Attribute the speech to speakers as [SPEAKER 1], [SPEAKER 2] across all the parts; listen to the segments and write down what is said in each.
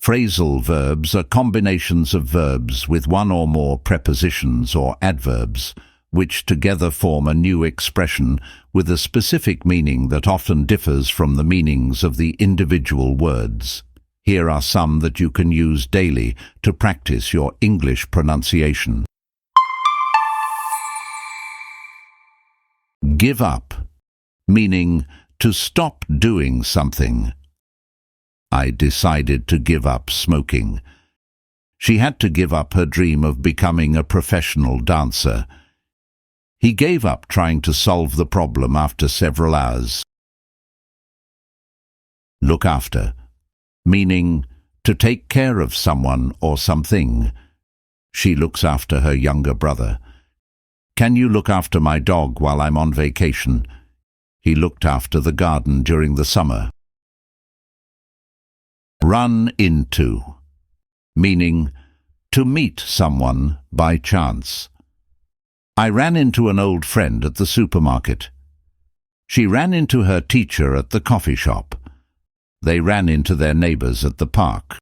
[SPEAKER 1] Phrasal verbs are combinations of verbs with one or more prepositions or adverbs, which together form a new expression with a specific meaning that often differs from the meanings of the individual words. Here are some that you can use daily to practice your English pronunciation. Give up, meaning to stop doing something. I decided to give up smoking. She had to give up her dream of becoming a professional dancer. He gave up trying to solve the problem after several hours. Look after, meaning to take care of someone or something. She looks after her younger brother. Can you look after my dog while I'm on vacation? He looked after the garden during the summer. Run into, meaning to meet someone by chance. I ran into an old friend at the supermarket. She ran into her teacher at the coffee shop. They ran into their neighbors at the park.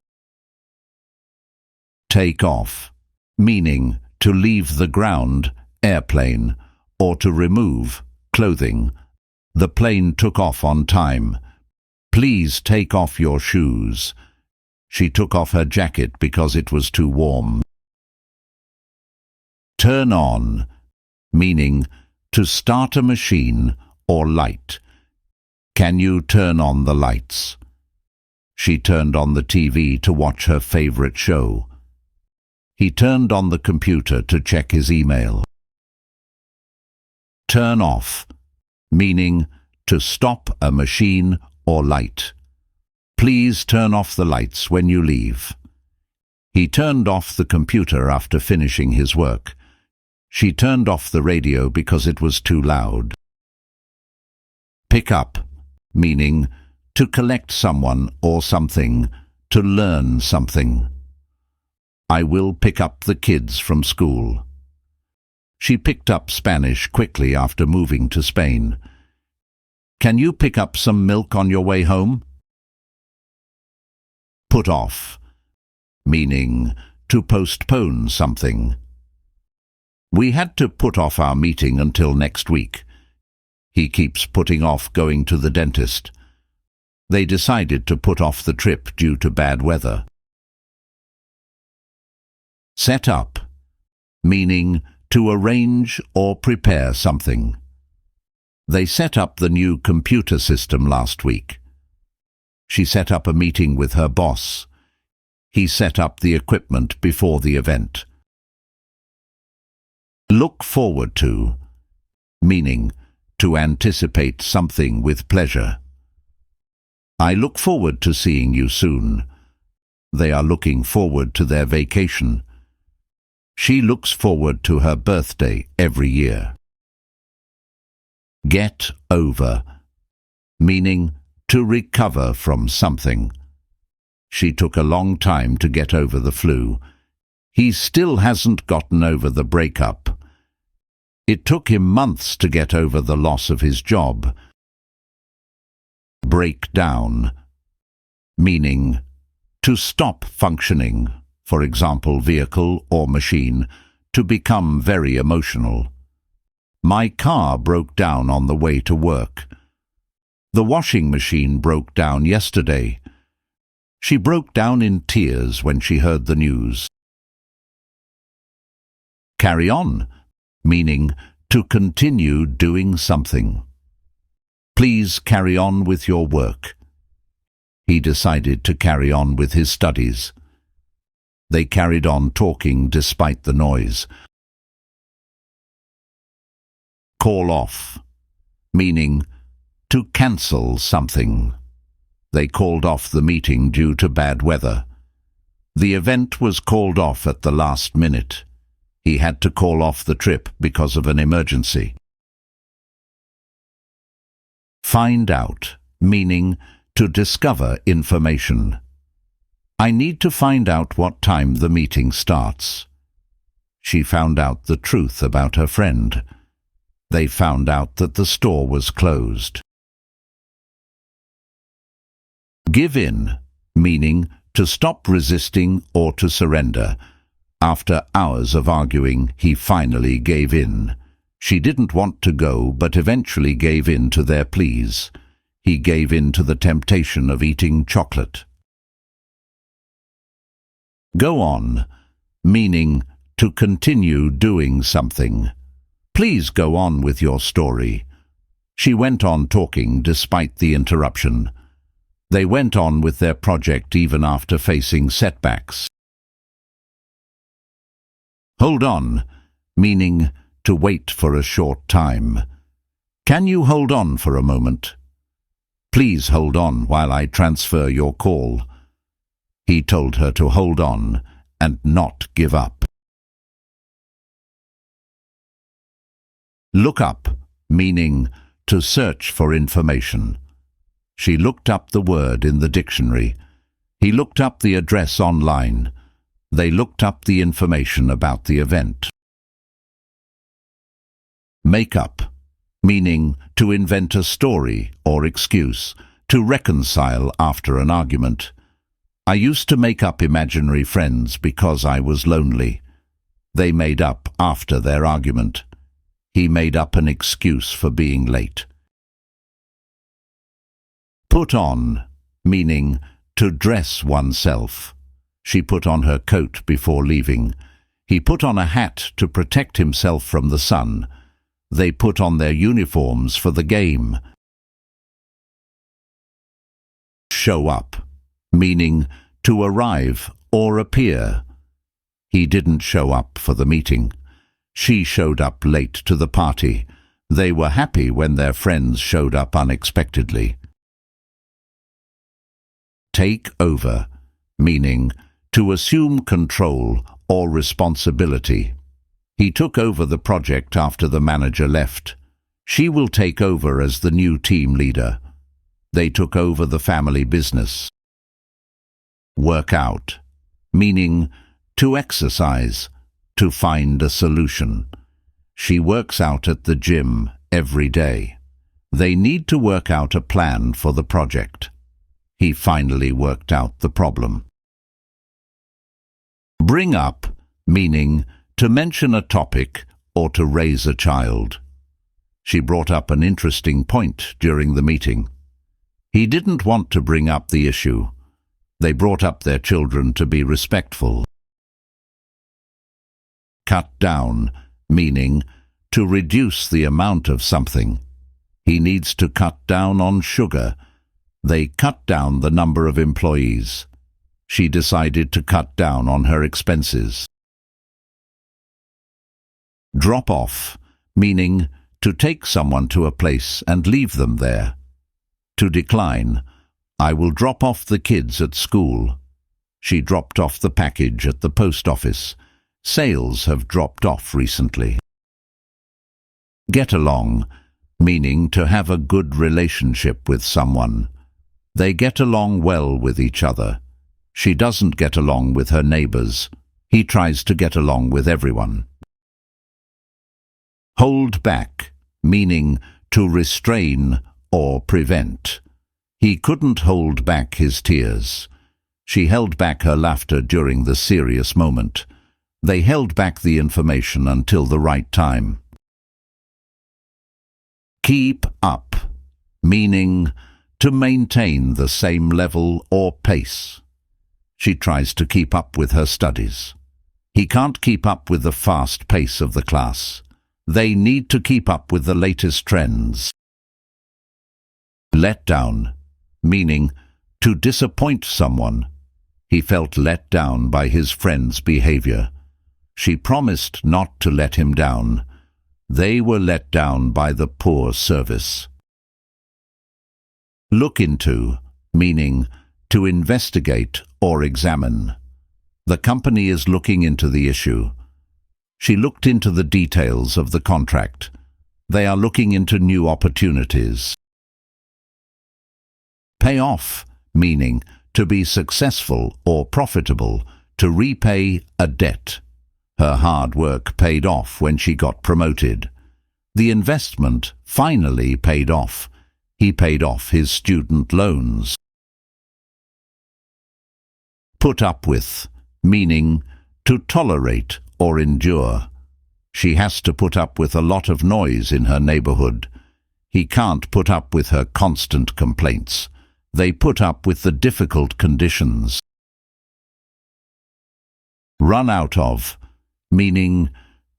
[SPEAKER 1] Take off, meaning to leave the ground, airplane, or to remove, clothing. The plane took off on time. Please take off your shoes. She took off her jacket because it was too warm. Turn on, meaning to start a machine or light. Can you turn on the lights? She turned on the TV to watch her favorite show. He turned on the computer to check his email. Turn off, meaning to stop a machine or light. Please turn off the lights when you leave. He turned off the computer after finishing his work. She turned off the radio because it was too loud. Pick up, meaning to collect someone or something, to learn something. I will pick up the kids from school. She picked up Spanish quickly after moving to Spain. Can you pick up some milk on your way home? Put off, meaning to postpone something. We had to put off our meeting until next week. He keeps putting off going to the dentist. They decided to put off the trip due to bad weather. Set up, meaning to arrange or prepare something. They set up the new computer system last week. She set up a meeting with her boss. He set up the equipment before the event. Look forward to, meaning to anticipate something with pleasure. I look forward to seeing you soon. They are looking forward to their vacation. She looks forward to her birthday every year. Get over, meaning to recover from something. She took a long time to get over the flu. He still hasn't gotten over the breakup. It took him months to get over the loss of his job. Break down, meaning to stop functioning, for example, vehicle or machine, to become very emotional. My car broke down on the way to work. The washing machine broke down yesterday. She broke down in tears when she heard the news. Carry on, meaning to continue doing something. Please carry on with your work. He decided to carry on with his studies. They carried on talking despite the noise. Call off, meaning to cancel something. They called off the meeting due to bad weather. The event was called off at the last minute. He had to call off the trip because of an emergency. Find out, meaning to discover information. I need to find out what time the meeting starts. She found out the truth about her friend. They found out that the store was closed. Give in, meaning to stop resisting or to surrender. After hours of arguing, he finally gave in. She didn't want to go, but eventually gave in to their pleas. He gave in to the temptation of eating chocolate. Go on, meaning to continue doing something. Please go on with your story. She went on talking despite the interruption. They went on with their project even after facing setbacks. Hold on, meaning to wait for a short time. Can you hold on for a moment? Please hold on while I transfer your call. He told her to hold on and not give up. Look up, meaning to search for information. She looked up the word in the dictionary. He looked up the address online. They looked up the information about the event. Make up, meaning to invent a story or excuse, to reconcile after an argument. I used to make up imaginary friends because I was lonely. They made up after their argument. He made up an excuse for being late. Put on, meaning to dress oneself. She put on her coat before leaving. He put on a hat to protect himself from the sun. They put on their uniforms for the game. Show up, meaning to arrive or appear. He didn't show up for the meeting. She showed up late to the party. They were happy when their friends showed up unexpectedly. Take over, meaning to assume control or responsibility. He took over the project after the manager left. She will take over as the new team leader. They took over the family business. Work out, meaning to exercise, to find a solution. She works out at the gym every day. They need to work out a plan for the project. He finally worked out the problem. Bring up, meaning to mention a topic or to raise a child. She brought up an interesting point during the meeting. He didn't want to bring up the issue. They brought up their children to be respectful. Cut down, meaning to reduce the amount of something. He needs to cut down on sugar. They cut down the number of employees. She decided to cut down on her expenses. Drop off, meaning to take someone to a place and leave them there. To decline, I will drop off the kids at school. She dropped off the package at the post office. Sales have dropped off recently. Get along, meaning to have a good relationship with someone. They get along well with each other. She doesn't get along with her neighbors. He tries to get along with everyone. Hold back, meaning to restrain or prevent. He couldn't hold back his tears. She held back her laughter during the serious moment. They held back the information until the right time. Keep up, meaning to maintain the same level or pace. She tries to keep up with her studies. He can't keep up with the fast pace of the class. They need to keep up with the latest trends. Let down, meaning to disappoint someone. He felt let down by his friend's behavior. She promised not to let him down. They were let down by the poor service. Look into, meaning to investigate or examine. The company is looking into the issue. She looked into the details of the contract. They are looking into new opportunities. Pay off, meaning to be successful or profitable, to repay a debt. Her hard work paid off when she got promoted. The investment finally paid off. He paid off his student loans. Put up with, meaning to tolerate or endure. She has to put up with a lot of noise in her neighborhood. He can't put up with her constant complaints. They put up with the difficult conditions. Run out of, meaning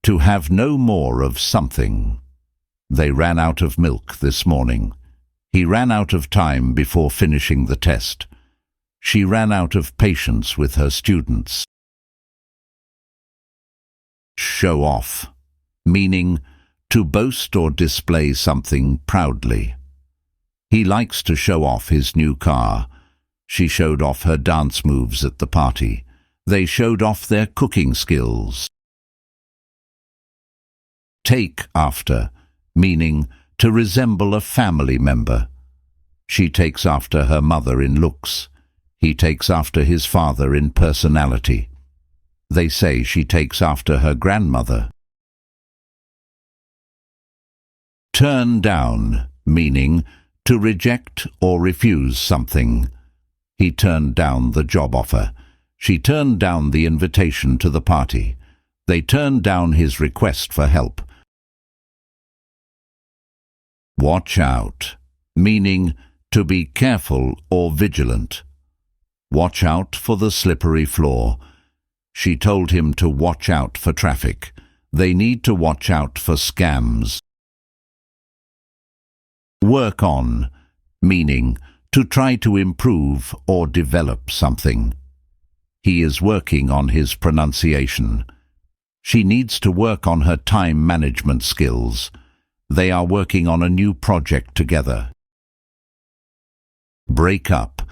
[SPEAKER 1] to have no more of something. They ran out of milk this morning. He ran out of time before finishing the test. She ran out of patience with her students. Show off, meaning to boast or display something proudly. He likes to show off his new car. She showed off her dance moves at the party. They showed off their cooking skills. Take after, meaning to resemble a family member. She takes after her mother in looks. He takes after his father in personality. They say she takes after her grandmother. Turn down, meaning to reject or refuse something. He turned down the job offer. She turned down the invitation to the party. They turned down his request for help. Watch out, meaning to be careful or vigilant. Watch out for the slippery floor. She told him to watch out for traffic. They need to watch out for scams. Work on, meaning to try to improve or develop something. He is working on his pronunciation. She needs to work on her time management skills. They are working on a new project together. Break up,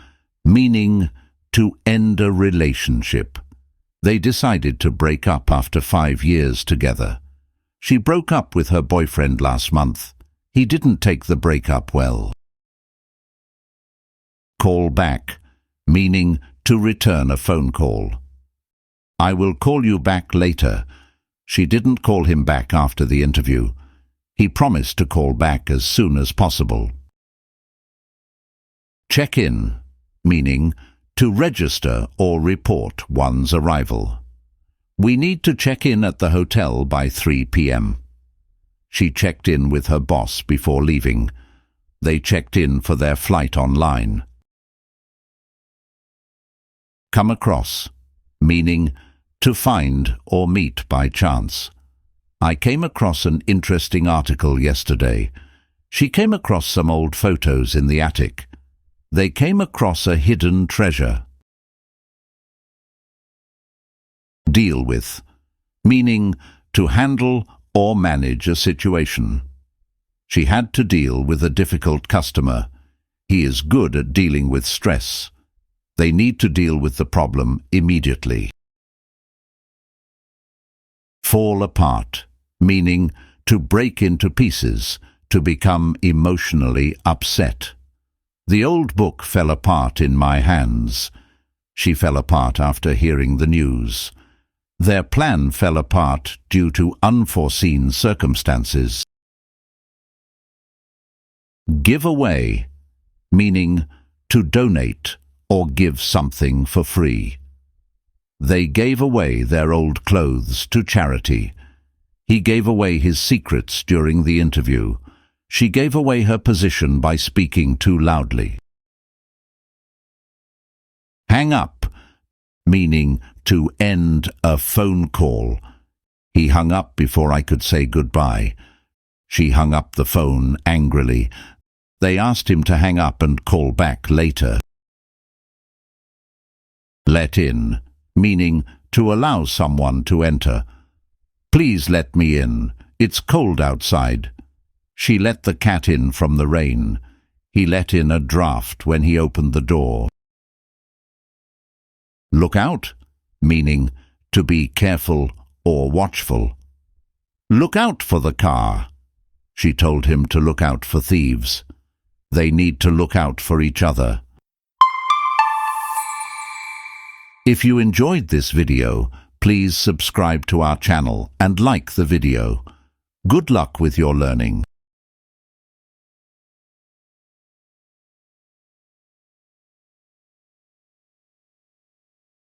[SPEAKER 1] meaning to end a relationship. They decided to break up after 5 years together. She broke up with her boyfriend last month. He didn't take the breakup well. Call back, meaning to return a phone call. I will call you back later. She didn't call him back after the interview. He promised to call back as soon as possible. Check in, meaning to register or report one's arrival. We need to check in at the hotel by 3 p.m. She checked in with her boss before leaving. They checked in for their flight online. Come across, meaning to find or meet by chance. I came across an interesting article yesterday. She came across some old photos in the attic. They came across a hidden treasure. Deal with, meaning to handle or manage a situation. She had to deal with a difficult customer. He is good at dealing with stress. They need to deal with the problem immediately. Fall apart, meaning to break into pieces, to become emotionally upset. The old book fell apart in my hands. She fell apart after hearing the news. Their plan fell apart due to unforeseen circumstances. Give away, meaning to donate or give something for free. They gave away their old clothes to charity. He gave away his secrets during the interview. She gave away her position by speaking too loudly. Hang up, meaning to end a phone call. He hung up before I could say goodbye. She hung up the phone angrily. They asked him to hang up and call back later. Let in, meaning to allow someone to enter. Please let me in. It's cold outside. She let the cat in from the rain. He let in a draft when he opened the door. Look out, meaning to be careful or watchful. Look out for the car. She told him to look out for thieves. They need to look out for each other. If you enjoyed this video, please subscribe to our channel and like the video. Good luck with your learning.